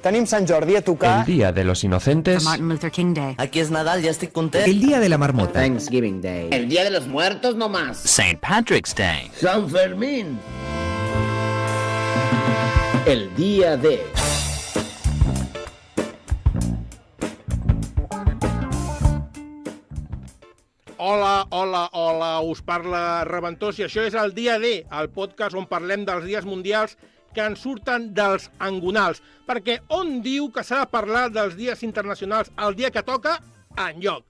Tenim Sant Jordi a tocar. El Día de los Inocentes. Martin Luther King Day. Aquí és Nadal, ja estic content. El Día de la Marmota. Thanksgiving Day. El Día de los Muertos no más. St. Patrick's Day. San Fermín. El Día de... Hola, hola, hola, us parla Reventós i això és el Dia D, el podcast on parlem dels dies mundials que ens surten dels angonals. Perquè on diu que s'ha de parlar dels dies internacionals el dia que toca? Enlloc.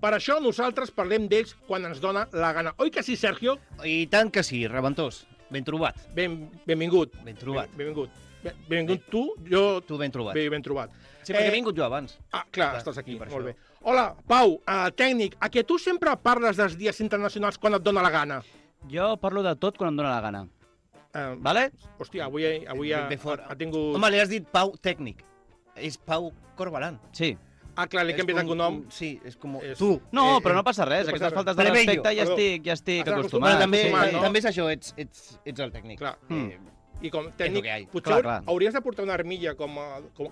Per això nosaltres parlem d'ells quan ens dona la gana. Oi que sí, Sergio? I tant que sí, Reventós. Ben trobat. Benvingut. Ben trobat. Benvingut tu, jo... Tu ben trobat. Ben trobat. Sí, perquè he vingut jo abans. Ah, clar, estàs aquí, molt bé. Hola, Pau, tècnic, a que tu sempre parles dels dies internacionals quan et dona la gana? Jo parlo de tot quan em dóna la gana. Vale? Hòstia, avui ha tingut... Home, li has dit Pau tècnic. És Pau Corbalan. Sí. Ah, clar, li canviat el nom. Sí, és com... Tu. No, però no passa res. Aquestes faltes de respecte ja estic acostumat. També és això, ets el tècnic. Clar. I com tècnic, potser hauries de portar una armilla com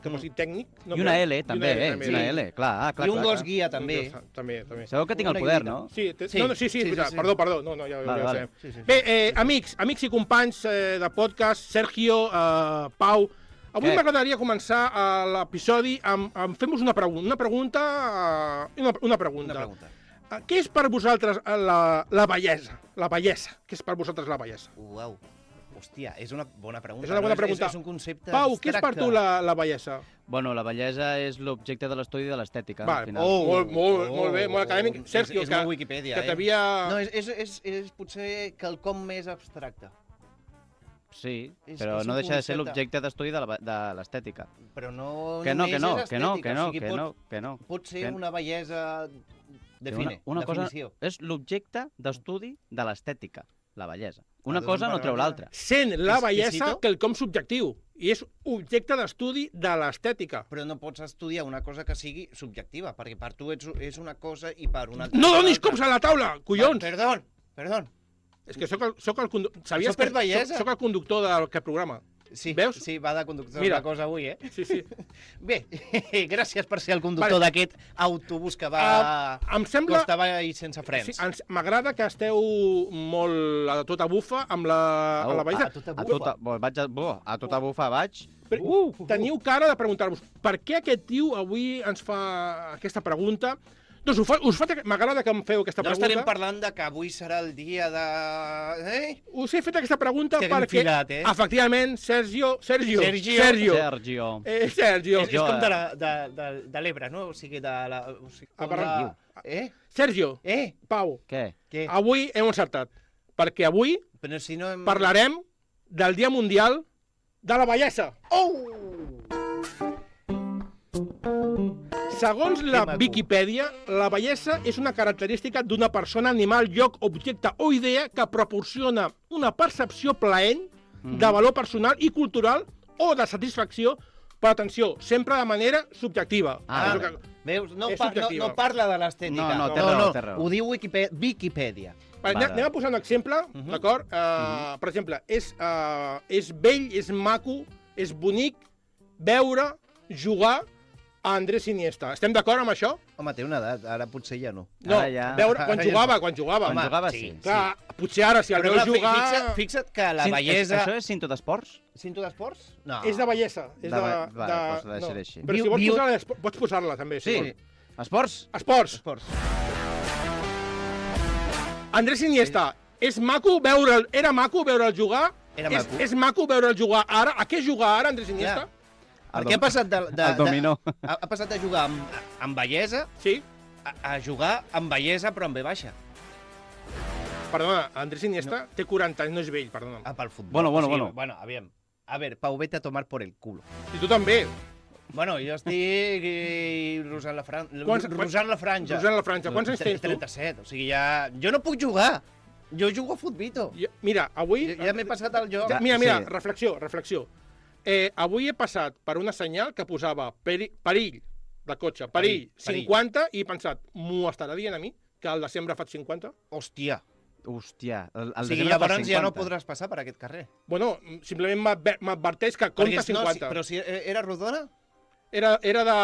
posi tècnic. I una L, també, una L, clar. I un gos guia, també. També. Segur que tinc el poder, no? Sí, perdó. No, ja ho sabem. Bé, amics i companys de podcast, Sergio, Pau, avui m'agradaria començar l'episodi amb fem-vos una pregunta. Què és per vosaltres la bellesa? La bellesa. Què és per vosaltres la bellesa? Uau. Hòstia, és una bona pregunta. És una bona pregunta. És un concepte Pau, abstracte. què és per tu la bellesa? Bueno, la bellesa és l'objecte de l'estudi de l'estètica, al final. Molt bé, molt acadèmic. Sergio, és molt Wikipedia, que t'havia... No, és potser quelcom més abstracte. Sí, però no deixa de ser l'objecte d'estudi de l'estètica. Però no només és estètica. Que no. Pot ser una bellesa... Definició. És l'objecte d'estudi de l'estètica, la bellesa. Una cosa no treu l'altra. Sent la bellesa quelcom subjectiu. I és objecte d'estudi de l'estètica. Però no pots estudiar una cosa que sigui subjectiva, perquè per tu és una cosa i per una altra... No donis cops a la taula, collons! Perdó. És que soc el conductor... Sabies que soc el conductor d'aquest programa? Sí, veus? Sí, va de conductor la cosa avui, Sí. Bé, gràcies per ser el conductor d'aquest autobús que va... Em sembla... Que estava ahí sense frens. Sí, m'agrada que esteu molt a tota bufa amb la bellesa. A tota bufa vaig. Teniu cara de preguntar-vos per què aquest tio avui ens fa aquesta pregunta. Doncs m'agrada que em feu aquesta pregunta. No estarem parlant de que avui serà el dia de... Us he fet aquesta pregunta perquè, efectivament, Sergio. És com de l'Ebre, no? O sigui, de la... Sergio, Pau, què? Avui hem encertat, perquè avui parlarem del Dia Mundial de la Bellesa. Segons la Viquipèdia, la bellesa és una característica d'una persona, animal, lloc, objecte o idea que proporciona una percepció plaent de valor personal i cultural o de satisfacció, però atenció, sempre de manera subjectiva. Veus? No parla de l'estètica. No, ho diu Viquipèdia. Anem a posar un exemple, d'acord? Per exemple, és bell, és maco, és bonic veure, jugar a Andrés Iniesta. Estem d'acord amb això? Home, té una edat, ara potser ja no. No, veure, quan jugava. Quan jugava, sí. Clar, potser ara, si el veus jugar... Fixa't que la bellesa... Això és Cinto d'Esports? Cinto d'Esports? No. És de bellesa. Doncs deixaré així. Però si vols posar-la, pots posar-la també. Sí. Esports? Andrés Iniesta, era maco veure'l jugar? És maco veure'l jugar ara? A què juga ara, Andrés Iniesta? Perquè ha passat el dominó. Ha passat de jugar amb bellesa a jugar amb bellesa però amb B baixa. Perdona, Andrés Iniesta té 40 anys, no és vell, perdona. Pel futbol. Bueno, aviam. A ver, Pau, vete a tomar por el culo. I tu també. Bueno, jo estic rosant la franja. Quants anys tens tu? 37, o sigui, ja... Jo no puc jugar. Jo jugo a futbito. Mira, avui... Ja m'he passat el joc. Mira, reflexió. Avui he passat per una senyal que posava perill de cotxe, perill 50, i he pensat, m'ho estarà dient a mi, que al desembre faig 50? Hòstia, Hòstia, el O sigui, desembre per llavors ja no 50. podràs passar per aquest carrer. Bueno, simplement m'adverteix que compta 50. Però si era rodona? Era de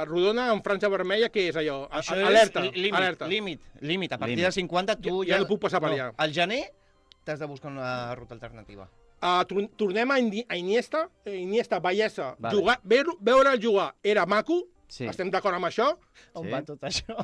rodona amb franja vermella, què és allò? Això Alerta, és límit, alerta. límit. A partir Límit. de 50 tu Ja no puc passar per allà. Al gener t'has de buscar una ruta alternativa. Tornem a Iniesta, Vallesa. Vale. Veure'l jugar era maco, Sí. estem d'acord amb això? On Sí. va tot això?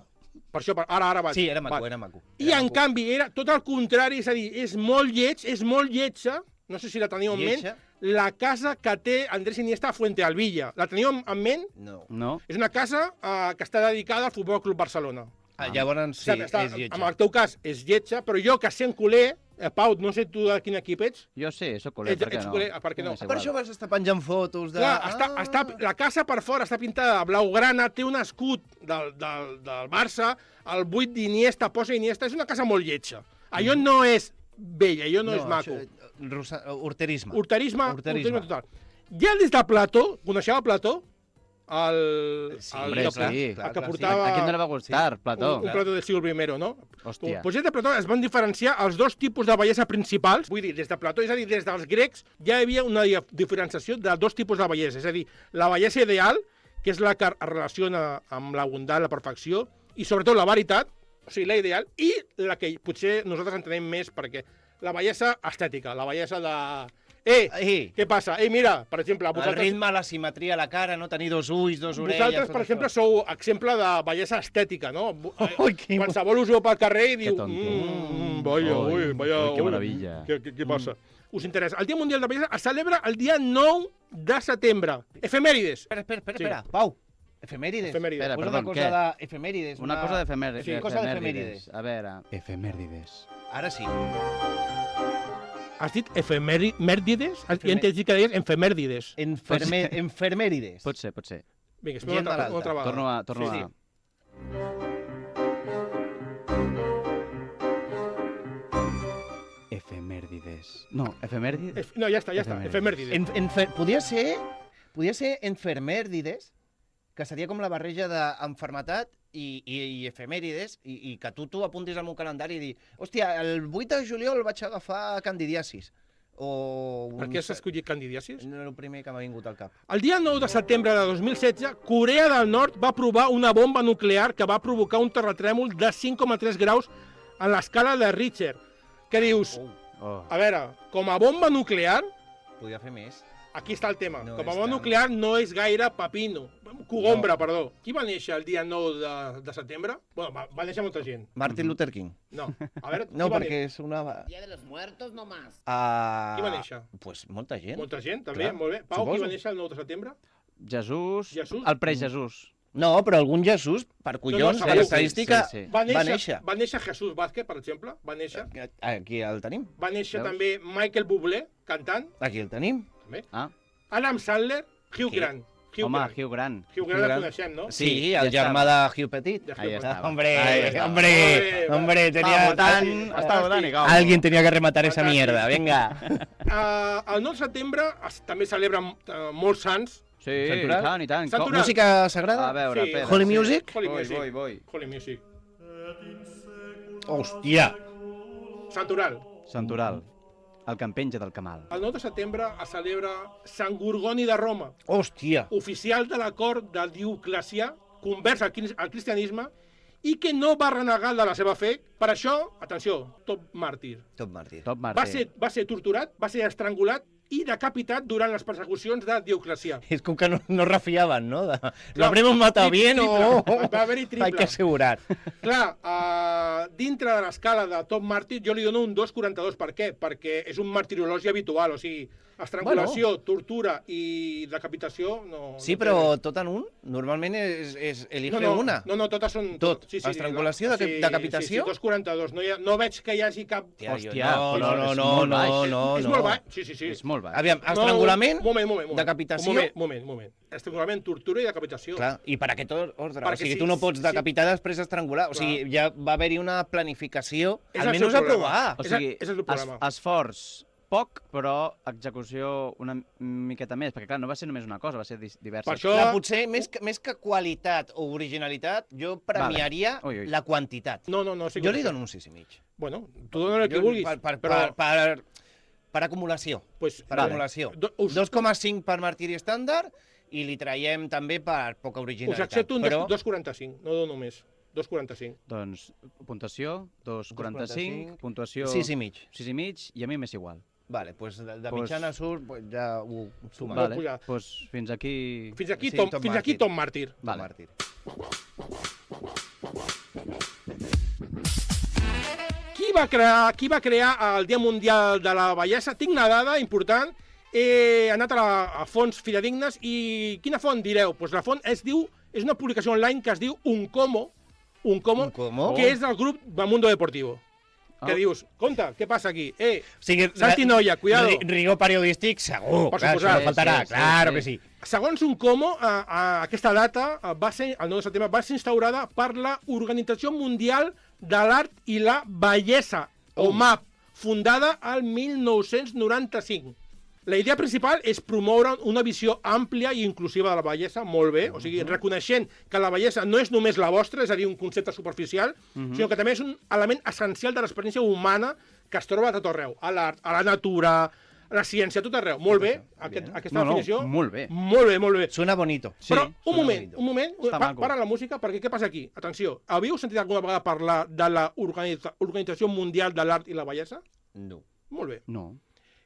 Per això, ara vaig. Sí, era maco, Val. era maco. I en canvi era tot el contrari, és a dir, és molt lletja, no sé si la teniu en ment, Lletja? la casa que té Andrés Iniesta a Fuente Alvilla. La teniu en ment? No. No? És una casa que està dedicada al Futbol Club Barcelona. Llavors sí, és lletja. En el teu cas és lletja, però jo que sent culer, Pau, no sé tu de quin equip ets? Jo sí, sóc culer, per què Ets no? culer, per què no? És Per igual. això vas estar penjant fotos de... Clar, la casa per fora està pintada de blaugrana, té un escut del Barça, el 8 d'Iniesta, posa Iniesta, és una casa molt lletja. Allò no és bella, allò no és maco. Horterisme. Horterisme total. Ja des de Plató, coneixeu a Plató? Sí, Hombre, sí. El que portava... A qui no li va gustar, Plató? Un plató del siglo I, no? Hòstia. Pues des de Plató es van diferenciar els dos tipus de bellesa principals. Vull dir, des de Plató, és a dir, des dels grecs, ja hi havia una diferenciació de dos tipus de bellesa. És a dir, la bellesa ideal, que és la que es relaciona amb la bondat, la perfecció, i sobretot la veritat, o sigui, la ideal, i la que potser nosaltres entenem més, perquè la bellesa estètica, la bellesa de... què passa? Mira, per exemple... El ritme, la simetria, la cara, no tenir dos ulls, dos orelles... Vosaltres, per exemple, sou exemple de bellesa estètica, no? Ui, Qualsevol us veu pel carrer i diu... Que tonto. Vaya, que meravella. Què passa? Us interessa. El Dia Mundial de la Bellesa es celebra el dia 9 de setembre. Efemèrides. Espera. Pau, efemèrides. Espera, Posa perdó, una cosa què? d'efemèrides. Una cosa d'efemèrides. Sí, cosa d'efemèrides. A veure, efemèrides. Ara sí. Has dit efemèrides? Ja t'he dit que deies efemèrides. Enfermèrides. Pot ser. Vinga, espera una altra vegada. Torno Sí. a... Efemèrides. No, efemèrides? No, ja està. Efemèrides. Efemèrides. Podia ser enfermèrides, que seria com la barreja d'enfermetat i efemèrides, i que tu apuntis al meu calendari i dir, hòstia, el 8 de juliol vaig agafar candidiasis. Per què has escollit candidiasis? No és el primer que m'ha vingut al cap. El dia 9 de setembre de 2016, Corea del Nord va provar una bomba nuclear que va provocar un terratrèmol de 5,3 graus en l'escala de Richter. Què dius? Oh. A veure, com a bomba nuclear, Podia fer més. aquí està el tema. No Com a és bomba tant. nuclear no és gaire pepino. Cogombra, perdó. Qui va néixer el dia 9 de setembre? Bueno, va néixer molta gent. Martin Luther King. No. A veure, No, qui va perquè és una... Día de los Muertos no más. Qui va néixer? Pues molta gent. Molta gent, també, Clar, molt bé. Pau, qui suposo. va néixer el 9 de setembre? Jesús. Jesús? El pre-Jesús. No, però algun Jesús, per collons, segur. per estadística, Sí. Va néixer. Va néixer Jesús Vázquez, per exemple, va néixer. Aquí el tenim. Va néixer Veus? també Michael Bublé, cantant, Aquí el tenim. també. Ah, Adam Sandler, Hugh Qui? Grant. home, Hugh Grant. Hugh Grant el coneixem, no? Sí, ja el germà de Hugh Petit. De Hugh Ahí Grant. estava. Hombre, Ahí estava. hombre, Estava votant i com. Alguien tenía que rematar esa Fantàstic. mierda, venga. El 9 de setembre també celebren molts sants. Sí, Sant i tant. Sant Com- Tural. Música sagrada? A veure, Sí. espera. Holy sí. Music? Holy Voy, Music. voy. Holy Music. Hòstia. Santoral. Santoral. El que em penja del camal. El 9 de setembre es celebra Sant Gorgoni de Roma, Hòstia. oficial de la cort de Dioclecià, convers al cristianisme i que no va renegar de la seva fe. Per això, atenció, top màrtir. Tot màrtir. Top Va Martí. ser torturat, va ser estrangulat i decapitat durant les persecucions de Dioclecià. És com que no refiaven, no? ¿Lo habremos matado bien o...? Va haver-hi triple. Hay que asegurar. Clar, dintre de l'escala de top màrtir jo li dono un 2,42. Per què? Perquè és un martirologi habitual, o sigui, estrangulació, tortura i decapitació... No, Sí, no té però res. tot en un? Normalment és elige no, una. No, totes són... Tot. Estrangulació, decapitació? Sí, 2,42. No veig que hi hagi cap... Tia, Hòstia, no, però no, és no, molt no, baix. no, És no. molt baix. Sí. És molt baix. Aviam, estrangulament, Moment. decapitació... Moment. Estrangulament, tortura i decapitació. Clar, i per aquest ordre. Perquè O sigui, sí, tu no pots sí. decapitar després estrangular. O sigui, ja va haver-hi una planificació, És el almenys seu aprovar. O sigui, és el problema. esforç poc, però execució una miqueta més, perquè clar, no va ser només una cosa, va ser diverses. Per això... Clar, potser més que qualitat o originalitat, jo premiaria Ui. la quantitat. No, sí que Jo li ho sé. dono un 6,5. Bueno, tu dona el que vulguis. Per acumulació. Pues, Per vale. acumulació. 2,5 per martiri estàndard i li traiem també per poca us originalitat. accepto un però 2,45, no dono més. 2,45. Doncs puntuació, 2,45, puntuació 6,5. 6,5 i a mi m'és igual. Vale, doncs de Pues- mitjana surt, pues ja ho suma. Vale. Vale, pujar. doncs fins aquí... Fins aquí, Sí, Tom, Tom fins aquí Màrtir. Tom Màrtir. Vale. Màrtir. Qui va crear el Dia Mundial de la Bellesa? Tinc una dada important. He anat a fonts fidedignes i quina font direu? Pues la font és una publicació online que es diu Uncomo, Uncomo? que és del grup Mundo Deportivo. Que Ah. dius, compte, què passa aquí? O sigui, Santi Noia, cuidado. Rigor periodístic, segur. Per clar, suposat. això no faltarà, Sí, sí, claro sí. que sí. Segons Uncomo, aquesta data, el 9 de setembre, va ser instaurada per la Organització Mundial de l'Art i la Bellesa, OMAP, fundada al 1995. La idea principal és promoure una visió àmplia i inclusiva de la bellesa, molt bé, o sigui, reconeixent que la bellesa no és només la vostra, és a dir, un concepte superficial, sinó que també és un element essencial de l'experiència humana que es troba a tot arreu, a l'art, a la natura, a la ciència, a tot arreu. Molt bé, aquesta definició. molt bé. Molt bé. Suena bonito. Sí, Però, un bonito. moment, Està maco. para la música, perquè què passa aquí? Atenció, havíeu sentit alguna vegada parlar de la Organització Mundial de l'Art i la Bellesa? No. Molt bé. No.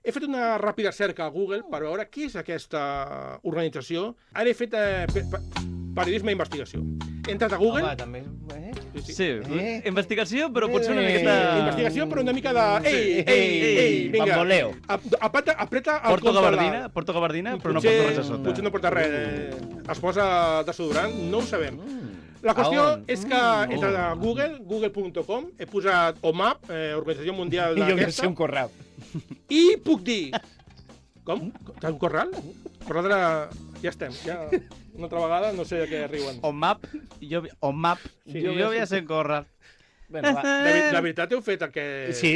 He fet una ràpida cerca a Google per veure què és aquesta organització. Ara he fet periodisme d'investigació. He entrat a Google... Home, també... Sí, investigació, però potser una miqueta... Investigació, però una mica de... Ei, vinga. Bamboleo. Apreta el Porto gabardina, però no porto res a sota. Potser no porta res. Es posa desodorant, no ho sabem. La qüestió A on? és que he entrat a google.com, he posat OMAP, Organització Mundial Jo que sé d'aquesta, un correu. i puc dir... Com? T'has un corral? Corral de la... Ja estem, ja... Una altra vegada no sé a què riuen. OMAP, jo havia sent córrer. Bueno, va. La veritat heu fet el que... Sí.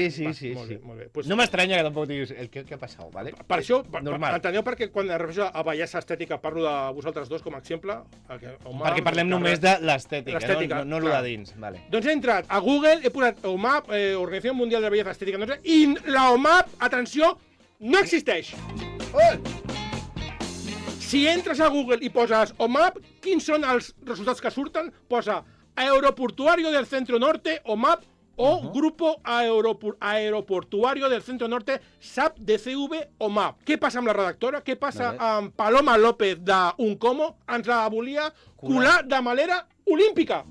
Molt bé. Pues, No m'estranya que tampoc diguis el que ha passat, ¿vale? per això, Normal. enteneu perquè quan em refereixo a bellesa estètica parlo de vosaltres dos com a exemple? Perquè parlem només de l'estètica, L'estètica, no el clar. de dins. Vale. Doncs he entrat a Google, he posat OMAP, Organització Mundial de Bellesa Estètica, no sé, i la OMAP, atenció, no existeix. Si entres a Google i poses OMAP, quins són els resultats que surten? Posa Aeroportuario del Centro Norte, OMAP, o Grupo Aeroportuario del Centro Norte, SAP-DCV, OMAP. Què passa amb la redactora? Què passa amb Paloma López d'Uncomo? Ens la volia colar de manera olímpica.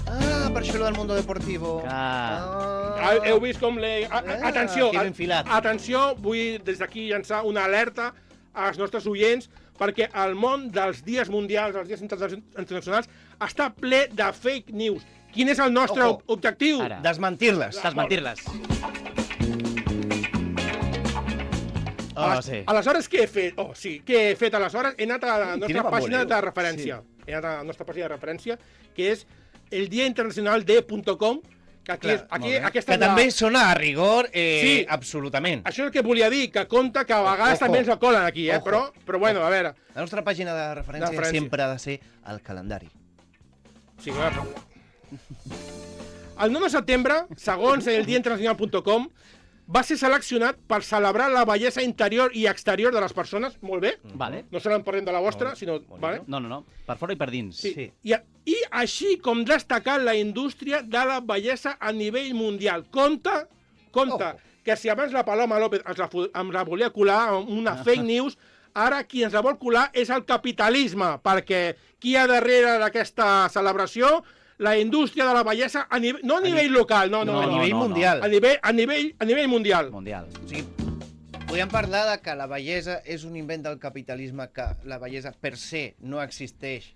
Ah, per això lo del Mundo Deportivo. Heu vist com atenció, que ben filat. atenció, vull des d'aquí llançar una alerta als nostres oients perquè el món dels dies mundials, els dies internacionals, està ple de fake news. Quin és el nostre Ojo. objectiu? Ara. Desmentir-les. Desmentir-les. Sí. Aleshores, què he fet? Què he fet aleshores? He anat a la nostra Quina pàgina bamboleo. de referència. He anat a la nostra pàgina de referència, que és eldiainternacionalde.com, que aquí, Clar, aquesta Que és la... també sona a rigor, Sí. absolutament. Això és el que volia dir, que compte que a vegades Ojo. també ens el colen aquí, Ojo. però bueno, a veure. La nostra pàgina de referència sempre ha de ser el calendari. Sí, clar. El 9 de setembre, segons eldiainternacional.com, va ser seleccionat per celebrar la bellesa interior i exterior de les persones. Molt bé. Vale. No serà parlem de la vostra, sinó... bonito. Vale? No. Per fora i per dins. Sí. I així com destacar la indústria de la bellesa a nivell mundial. Compte, Ojo. que si abans la Paloma López ens la volia colar amb una fake news, ara qui ens la vol colar és el capitalisme, perquè qui hi ha darrere d'aquesta celebració? La indústria de la bellesa, no a nivell local, no. A nivell mundial. A nivell mundial. Mundial. O sigui, podríem parlar de que la bellesa és un invent del capitalisme, que la bellesa per se no existeix,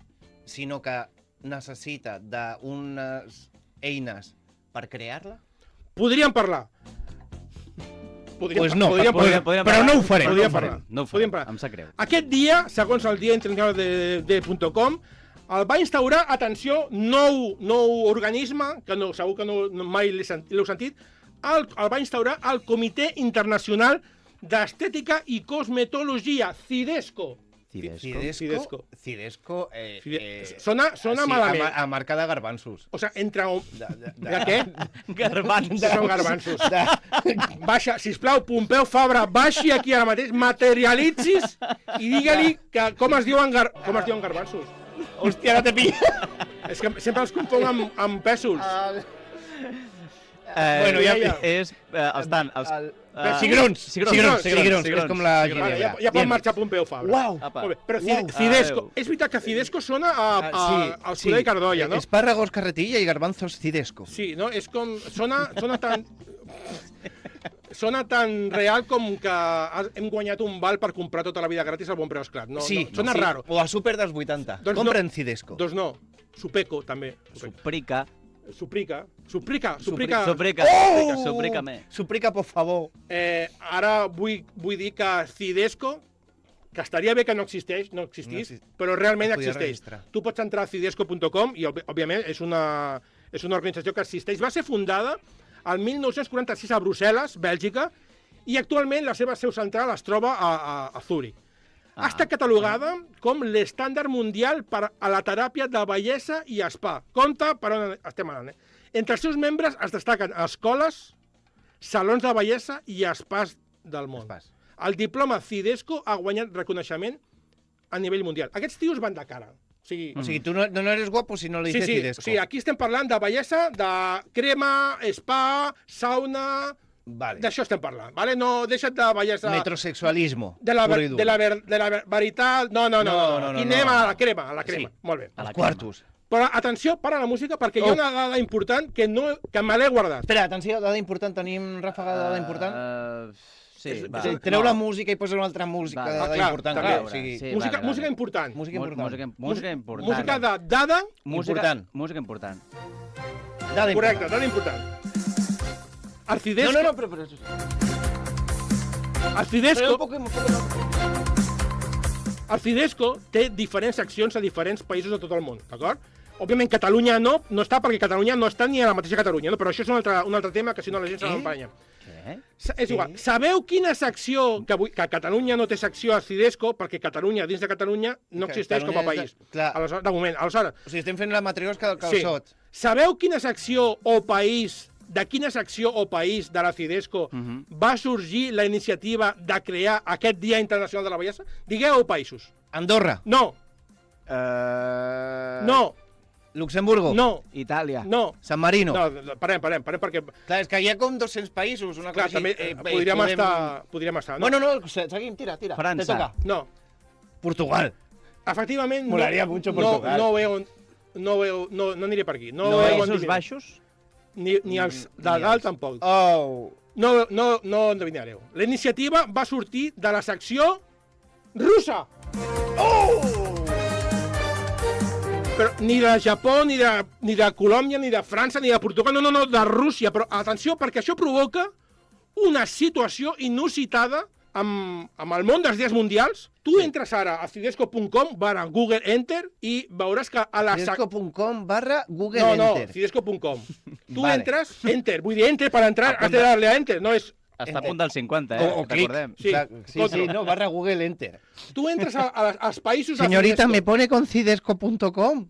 sinó que necessita d'unes eines per crear-la? Podríem parlar. Pues no, podríem podríem però parlar. no ho farem. Podríem parlar. No ho Podríem farem, parlar. em sap greu. Aquest dia, segons el Dia Internacional de .com, el va instaurar, atenció, nou organisme, que no, segur que mai l'heu sentit, el va instaurar el Comitè Internacional d'Estètica i Cosmetologia, CIDESCO. Cidesco. Sona Sí, malament. a marca de garbanços. O sigui, entre... De què? Garbanços. Són garbanços. Baixa, sisplau, Pompeu Fabra, baixi aquí ara mateix, materialitzis i digue-li que com es diuen garbanços. Hòstia, ara te pilla. És que sempre els confonc amb pèsols. Bueno, ja... És... estan... Cigrons. Cigrons. És com la Vale, ginebra. ja pot marxar Pompeu Fabra. Uau. Apa. Molt bé, però Uau. Cidesco, Adéu. és veritat que Cidesco sona al Soler i Cardolla, no? Espárragos, carretilla i garbanzos cidesco. Sí, no? És com... Sona tan... Sona tan real com que hem guanyat un val per comprar tota la vida gratis al Bon Preu Esclat. No, Sí, sona raro. O a Super dels 80. Doncs Compren cidesco. Doncs no. Supeco, també. Suprica. Suprica. Suprica. Oh! Suprica-me. Suprica, por favor. Ara vull dir que Cidesco, que estaria bé que no existís, però realment Es podia existeix. registrar. Tu pots entrar a cidesco.com i, òbviament, és una organització que existeix. Va ser fundada el 1946 a Brussel·les, Bèlgica, i actualment la seva seu central es troba a Zúrich. Ha estat catalogada com l'estàndard mundial per a la teràpia de bellesa i spa. Compte per on estem anant. Entre els seus membres es destaquen escoles, salons de bellesa i spas del món. El diploma Cidesco ha guanyat reconeixement a nivell mundial. Aquests tios van de cara. O sigui, tu no eres guapo si no le dices cidesco. Sí, aquí estem parlant de bellesa, de crema, spa, sauna... Vale. D'això estem parlant, vale? No, deixa't de bellesa... Metrosexualismo. De la veritat... No. Aquí anem a la crema, Sí. Molt bé. Els quartos. Però atenció, para la música, perquè hi ha una dada important que me l'he guardat. Espera, atenció, dada important. Tenim ràfaga de dada important? Sí, va. Treu la música i posa una altra música de dada important. també. O sigui, Sí, Música vale. important. música important. Música important. Música de dada... important. Música important. Dada Correcte, dada important. El Cidesco... No, però... El Cidesco... El Cidesco té diferents seccions a diferents països de tot el món, d'acord? Òbviament, Catalunya no està perquè Catalunya no està ni a la mateixa Catalunya, no? Però això és un altre tema que si no la gent se l'empanya. Què? És igual. Sabeu quina secció, que Catalunya no té secció a Cidesco, perquè Catalunya, dins de Catalunya, no existeix com a país. Clar. Aleshores, de moment. Aleshores, O sigui, estem fent la matriosca del calçot. sabeu quina secció o país, de quina secció o país de la Cidesco va sorgir la iniciativa de crear aquest Dia Internacional de la Bellesa? Digueu països. Andorra. No, no, Luxemburgo. no, Itàlia. no. San Marino. No, parem, perquè... Clar, és que hi ha com 200 països, una Clar, cosa també podríem estar. No, seguim, tira. França. Te toca. No. Portugal. Efectivament, Molaria mucho Portugal. no aniré per aquí. No, Països Baixos? Ni els de dalt tampoc. Oh. No endevinareu. La iniciativa va sortir de la secció russa. Però ni de Japó, ni de Colòmbia, ni de França, ni de Portugal, no, de Rússia. Però atenció, perquè això provoca una situació inusitada amb el món dels dies mundials. Tu entres ara a cidesco.com /Google Enter i veuràs que a la... Cidesco.com/Google Enter. No, cidesco.com. Tu Vale. entres, Enter, vull dir, Enter per entrar, has de darle a Enter, no és... Està a punt del 50, O clic. recordem. Sí, Sí, no, /Google Enter. Tu entres als països de Señorita, Cidesco. ¿me pone con cidesco.com?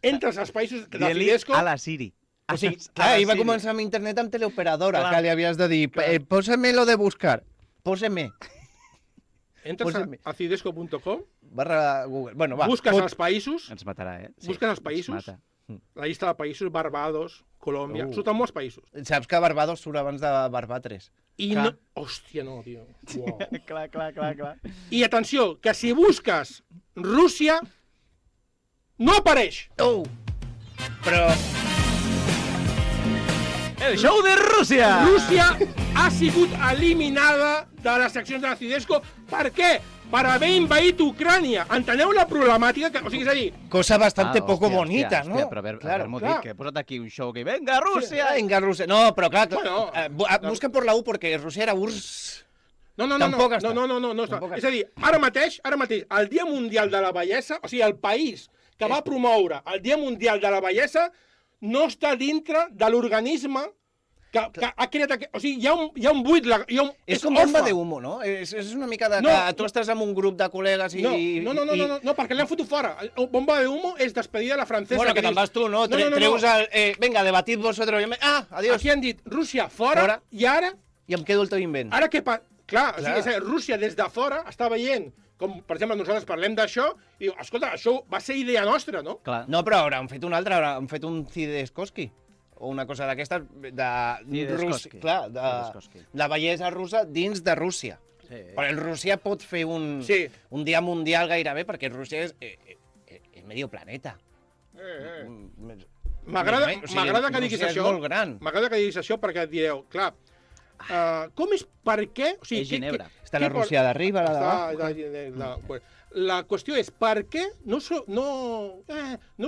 Entres als països de Dient-li Cidesco... a la Siri. O sigui, clar, ell va començar amb internet amb teleoperadora, Clar. que li havies de dir, pósame lo de buscar, pósame, Entres a cidesco.com, /Google. Bueno, va. busques els països, Ens matarà, eh? busques els països, Ens mata. la llista de països, Barbados, Colòmbia, surten molts països. Saps que Barbados surt abans de Barbatres. I Clar. no... Hòstia, no, tio. Uau. Clar. I atenció, que si busques Rússia, no apareix. Oh! Però... El show de Rússia! Rússia ha sigut eliminada de les seccions de la Cidesco. Per què? Per haver invaït Ucrània. Enteneu la problemàtica? O sigui, és a dir, Cosa bastante poco hòstia, bonita, hòstia, ¿no? però Claro, haver-m'ho clar. dit, que he posat aquí un show que... Venga, Rússia! Venga, Rusia. No, pero claro, Bueno, busquen por la U porque Rusia era URSS. No, Tampoc està. no està. Tampoc És a dir, ara mateix, el Dia Mundial de la Bellesa, o sigui, el país que va promoure el Dia Mundial de la Bellesa no està dintre de l'organisme que ha creat... O sigui, hi ha un buit... És com bomba de humo, no? És una mica de... que tu estàs amb un grup de col·legues i... No, perquè l'han fotut fora. Bomba de humo és despedida de la francesa. Bueno, que te'n vas tu, no? Treus el... Venga, debatid vosotros. Adiós. Aquí han dit Rússia fora i ara... I em quedo el teu invent. Ara què passa? Clar, o sigui, Rússia des de fora està veient, com per exemple nosaltres parlem d'això, i diu, escolta, això va ser idea nostra, no? Clar. No, però hauran fet un altre, hauran fet un Cideskovsky. O una cosa d'aquestes de Rússia. Clar, de la bellesa russa dins de Rússia. Sí. Però Rússia pot fer un dia mundial gairebé, perquè Rússia és medio planeta. M'agrada que diguis això. És molt gran. M'agrada que diguis això perquè direu, clar, com és, per què... O sigui, és Ginebra. Està la Rússia d'arriba, la de dalt. La qüestió és, per què, no us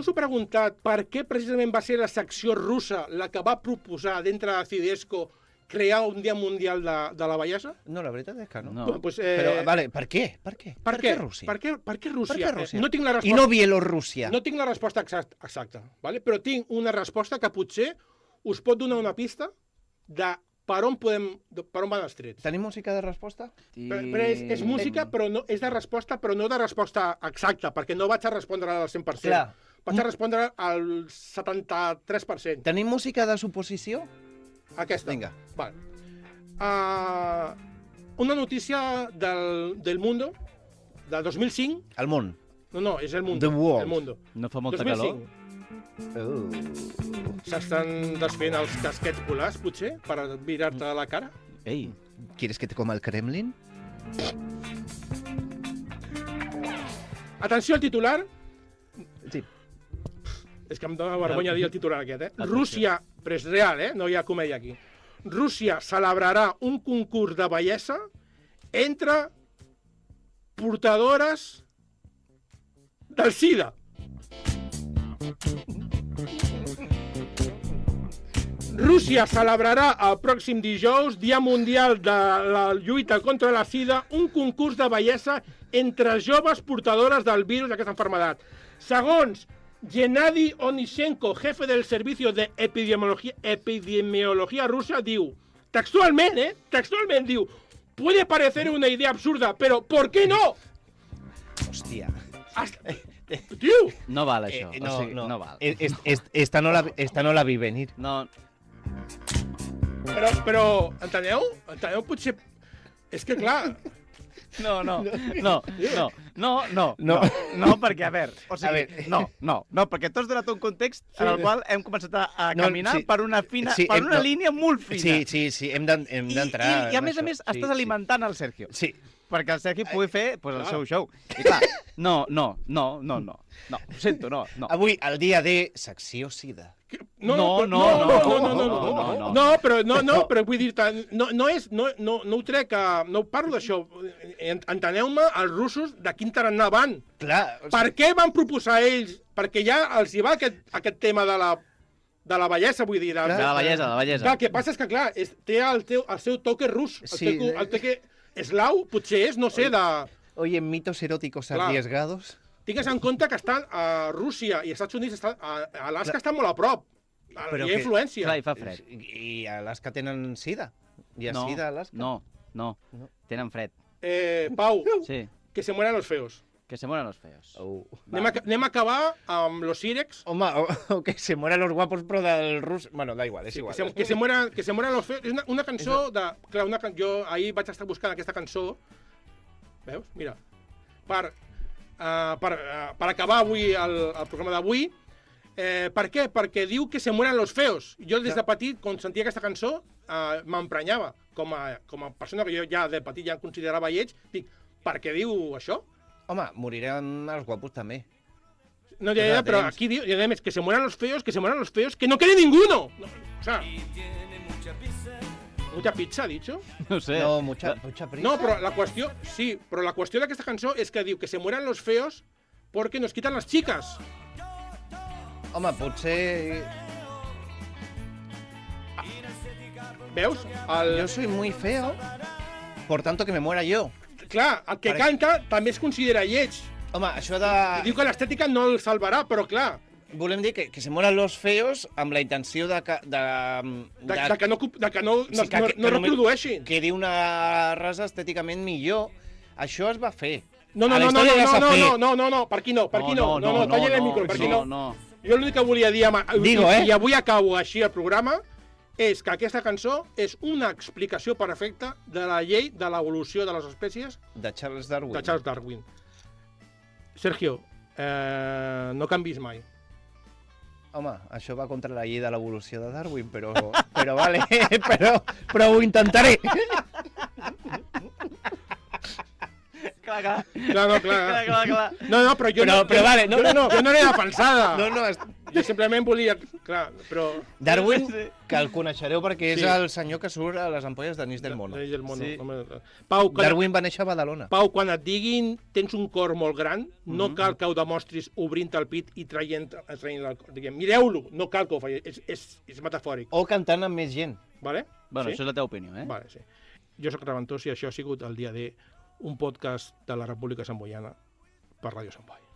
he preguntat per què precisament va ser la secció russa la que va proposar dintre de Cidesco crear un dia mundial de la bellesa? No, la veritat és que no. Pues, però, vale, per què? Per què Rússia? Per què Rússia? No tinc la resposta. I no Bielorússia? No tinc la resposta exacta, vale? Però tinc una resposta que potser us pot donar una pista de per on van els trets. Tenim música de resposta? Però és música, però no, és de resposta, però no de resposta exacta, perquè no vaig a respondre al 100%. Clar. Vaig a respondre al 73%. Tenim música de suposició? Aquesta. Vinga. Vale. Una notícia del Mundo, del 2005. El món. No, és el Mundo. The World. El Mundo. No fa molta 2005. S'estan desfent els casquets polars, potser, per mirar-te a la cara? Ei. ¿Quieres que te coma el Kremlin? Atenció al titular. Sí. És que em dóna vergonya dir el titular aquest, Rússia, però és real, no hi ha comèdia aquí. Rússia celebrarà un concurs de bellesa entre portadores del SIDA. Rússia celebrarà el pròxim dijous, Dia Mundial de la Lluita contra la Sida, un concurs de bellesa entre joves portadores del virus d'aquesta malaltia. Segons Gennady Onishenko, jefe del Servicio de Epidemiología rusa, diu, textualment diu, puede parecer una idea absurda, pero ¿por qué no? Hòstia. Tio! No val això. No val. Esta no la vi venir. No. Però enteneu? Enteneu potser... És que clar... No, perquè, a veure, perquè tu has donat un context en el qual hem començat a caminar per una línia molt fina. Sí, hem d'entrar... I a més, estàs alimentant el Sergio. Sí. Perquè el Sergi pugui fer el seu show. I clar, no. Ho sento, no. Avui, el dia de secció SIDA. No, però vull dir, no ho trec, no parlo d'això. Enteneu-me els russos de quin tarannà van. Clar. Per què van proposar ells? Perquè ja els hi va aquest tema de la bellesa, vull dir. De la bellesa. Clar, el que passa és que, clar, té el seu toque rus, el toque eslau, potser és, no sé, de... Oye, mitos eróticos arriesgados. Tingues en compte que estan a Rússia i als Estats Units, Alaska està molt a prop. Hi ha influència. Clar, hi fa fred. I a Alaska tenen sida? Hi ha sida a Alaska? No. Tenen fred. Pau, sí. Que se mueran los feos. Que se mueran los feos. Anem a acabar amb los Sirex. Home, o que se mueran los guapos, però del rus... Bueno, da igual, és igual. Que se mueran los feos. És una cançó de... Clar, jo ahir vaig estar buscant aquesta cançó. Veus? Mira. Per acabar avui el programa d'avui. Per què? Perquè diu que se mueran los feos. Jo des de petit, quan sentia aquesta cançó, m'emprenyava. Com a persona que jo ja de petit ja em considerava lleig, dic, per què diu això? Home, moriran els guapos també. No, però aquí diu, i a més, que se mueran los feos, que no quede ninguno. No, o sea, mucha pizza, ha dicho? No sé. No, mucha prisa. No, però la qüestió, sí, però la qüestió d'aquesta cançó és que diu que se mueran los feos porque nos quitan las chicas. Home, potser... Veus? Yo soy muy feo, por tanto que me muera yo. Clar, el que canta també es considera lleig. Home, això de... Diu que l'estètica no el salvarà, però clar, volem dir que se moren los feos amb la intenció de que no reprodueixin. quedi una raça estèticament millor. Això es va fer. No, per aquí no, talla el micro, per aquí no. Jo l'únic que volia dir, i avui acabo així el programa, és que aquesta cançó és una explicació perfecta de la llei de l'evolució de les espècies de Charles Darwin. Sergio, no canvis mai. Home, això va contra la llei de l'evolució de Darwin, però vale, però ho intentaré. Clar. No, però jo vale, jo no l'he defensada. No, jo simplement volia... Clar, però... Darwin, que el coneixereu perquè és el senyor que surt a les ampolles d'anís del mono. Sí. Pau, Darwin va néixer a Badalona. Pau, quan et diguin tens un cor molt gran, no cal que ho demostris obrint el pit i traient el cor. Mireu-lo, no cal que ho faci, és metafòric. O cantant amb més gent. Vale? Bueno, sí? això és la teva opinió, eh? Vale, sí. Jo soc Reventós i això ha sigut el dia D, un podcast de la República Samboiana per Ràdio Sant Boi.